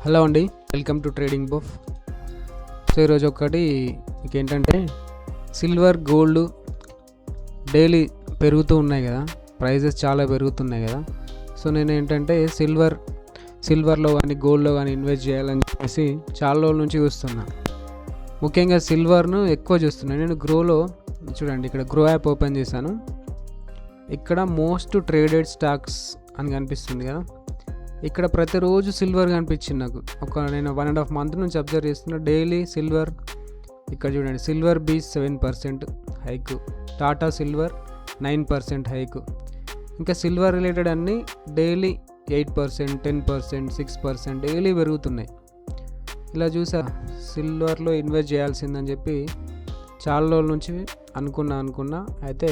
Hello అండి, welcome to trading బుఫ్. So ఈరోజు ఒకటి ఏంటంటే సిల్వర్ గోల్డ్ డైలీ పెరుగుతూ ఉన్నాయి కదా, ప్రైజెస్ చాలా పెరుగుతున్నాయి కదా. సో నేను ఏంటంటే సిల్వర్లో కానీ గోల్డ్లో కానీ ఇన్వెస్ట్ చేయాలని చెప్పేసి చాలా రోజుల నుంచి చూస్తున్నా. ముఖ్యంగా సిల్వర్ను ఎక్కువ చూస్తున్నాను నేను. గ్రోలో చూడండి, ఇక్కడ గ్రో యాప్ ఓపెన్ చేశాను. ఇక్కడ మోస్ట్ ట్రేడెడ్ స్టాక్స్ అని కనిపిస్తుంది కదా. ఇక్కడ ప్రతిరోజు సిల్వర్ కనిపించింది నాకు. నేను 1.5 month నుంచి అబ్జర్వ్ చేస్తున్నా. డైలీ సిల్వర్, ఇక్కడ చూడండి, silver beach 7% hike, Tata silver 9% hike. ఇంకా సిల్వర్ రిలేటెడ్ అన్నీ డైలీ 8%, 10%, 6% డైలీ పెరుగుతున్నాయి. ఇలా చూసా సిల్వర్లో ఇన్వెస్ట్ చేయాల్సిందని చెప్పి చాలా రోజుల నుంచి అనుకున్నా. అయితే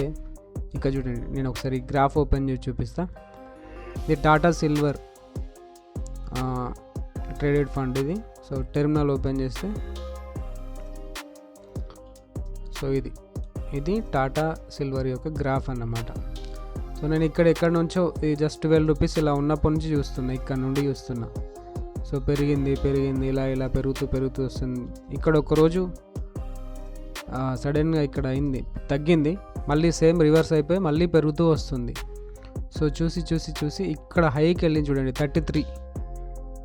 ఇక్కడ చూడండి, నేను ఒకసారి గ్రాఫ్ ఓపెన్ చేసి చూపిస్తా. ఇది టాటా సిల్వర్ ట్రేడెడ్ ఫండ్ ఇది. సో టెర్మినల్ ఓపెన్ చేస్తే సో ఇది టాటా సిల్వర్ యొక్క గ్రాఫ్ అన్నమాట. సో నేను ఎక్కడ నుంచో ఇది జస్ట్ 12 రూపీస్ ఇలా ఉన్నప్పటి నుంచి చూస్తున్నా, ఇక్కడ నుండి చూస్తున్నా. సో పెరిగింది ఇలా పెరుగుతూ వస్తుంది. ఇక్కడ ఒకరోజు సడన్గా ఇక్కడ తగ్గింది, మళ్ళీ సేమ్ రివర్స్ అయిపోయి మళ్ళీ పెరుగుతూ వస్తుంది. సో చూసి ఇక్కడ హైకి వెళ్ళింది చూడండి, 33.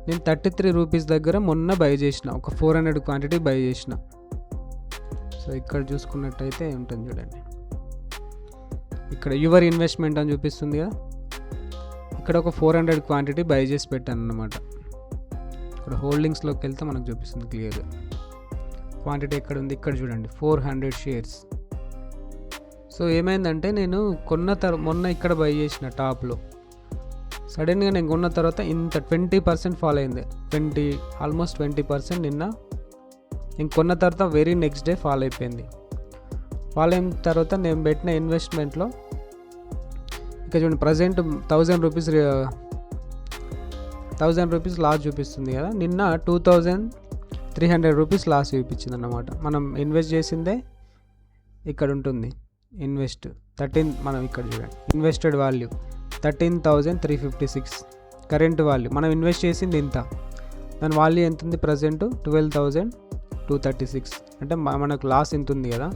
నేను 33 రూపీస్ దగ్గర మొన్న బై చేసిన, ఒక 400 క్వాంటిటీ బై చేసిన. సో ఇక్కడ చూసుకున్నట్టయితే ఉంటుంది చూడండి, ఇక్కడ యువర్ ఇన్వెస్ట్మెంట్ అని చూపిస్తుంది కదా. ఇక్కడ ఒక 400 క్వాంటిటీ బై చేసి పెట్టాను అన్నమాట. ఇక్కడ హోల్డింగ్స్లోకి వెళ్తే మనకు చూపిస్తుంది క్లియర్గా. క్వాంటిటీ ఎక్కడ ఉంది, ఇక్కడ చూడండి, 400 షేర్స్. సో ఏమైందంటే నేను మొన్న ఇక్కడ బై చేసిన టాప్లో, సడన్గా నేను కొన్న తర్వాత ఇంత 20% ఫాల్ అయింది. ఆల్మోస్ట్ 20% నిన్న నేను కొన్న తర్వాత వెరీ నెక్స్ట్ డే ఫాల్ అయిపోయింది. ఫాల్ అయిన తర్వాత నేను పెట్టిన ఇన్వెస్ట్మెంట్లో ఇక్కడ చూడండి, ప్రజెంట్ 1000 రూపీస్ లాస్ చూపిస్తుంది కదా. నిన్న 2300 రూపీస్ లాస్ చూపించింది అన్నమాట. మనం ఇన్వెస్ట్ చేసిందే ఇక్కడ ఉంటుంది, ఇన్వెస్ట్ 13, మనం ఇక్కడ చూడండి, ఇన్వెస్టెడ్ వాల్యూ 13,356 కరెంట్ వాల్యూ. మనం ఇన్వెస్ట్ చేసింది ఇంత, దాని వాల్యూ ఎంత ఉంది ప్రజెంట్ 12,236. అంటే మనకు లాస్ ఎంత ఉంది కదా.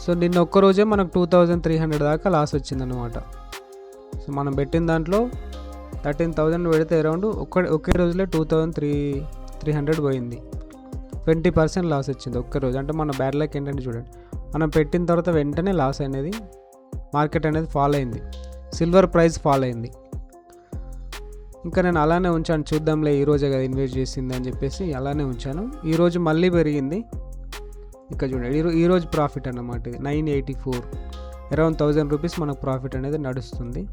సో నిన్న ఒక్కరోజే మనకు 2,300 దాకా లాస్ వచ్చిందనమాట. సో మనం పెట్టిన దాంట్లో 13,000 పెడితే అరౌండ్ ఒకే రోజులో 2,300 పోయింది. 20% లాస్ వచ్చింది ఒక్కరోజు. అంటే మన బ్యాడ్ లక్ ఏంటంటే చూడండి, మనం పెట్టిన తర్వాత వెంటనే లాస్ అనేది, మార్కెట్ అనేది ఫాల్ అయింది, సిల్వర్ ప్రైస్ ఫాల్ అయింది. ఇంకా నేను అలానే ఉంచాను, చూద్దాంలే ఈరోజే కదా ఇన్వెస్ట్ చేసింది అని చెప్పేసి అలానే ఉంచాను. ఈరోజు మళ్ళీ పెరిగింది. ఇక్కడ చూడండి, ఈరోజు ప్రాఫిట్ అన్నమాట. ఇది 984, అరౌండ్ 1000 రూపీస్ మనకు ప్రాఫిట్ అనేది నడుస్తుంది.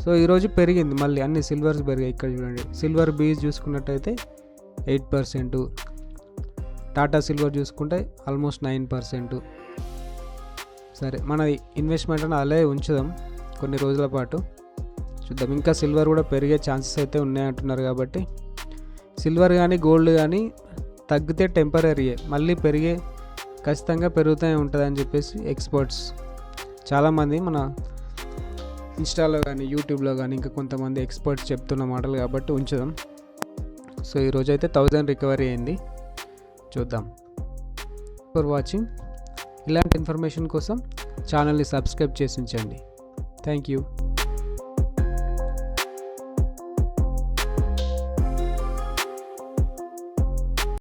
సో ఈరోజు పెరిగింది మళ్ళీ, అన్ని సిల్వర్స్ పెరిగాయి. ఇక్కడ చూడండి, సిల్వర్ బీజ్ చూసుకున్నట్టయితే 8%, టాటా సిల్వర్ చూసుకుంటే ఆల్మోస్ట్ 9%. సరే, మన ఇన్వెస్ట్మెంట్ అని అలాగే ఉంచుదాం కొన్ని రోజుల పాటు, చూద్దాం. ఇంకా సిల్వర్ కూడా పెరిగే ఛాన్సెస్ అయితే ఉన్నాయంటున్నారు కాబట్టి, సిల్వర్ కానీ గోల్డ్ కానీ తగ్గితే టెంపరీయే, మళ్ళీ ఖచ్చితంగా పెరుగుతూనే ఉంటుందని చెప్పేసి ఎక్స్పర్ట్స్ చాలామంది మన ఇన్స్టాలో కానీ యూట్యూబ్లో కానీ ఇంకా కొంతమంది ఎక్స్పర్ట్స్ చెప్తున్న మాటలు కాబట్టి ఉంచుదాం. సో ఈరోజు అయితే 1000 రికవరీ అయింది, చూద్దాం. For watching. ఇలాంటి ఇన్ఫర్మేషన్ కోసం ఛానల్ని సబ్స్క్రైబ్ చేసి ఉంచండి. Thank you.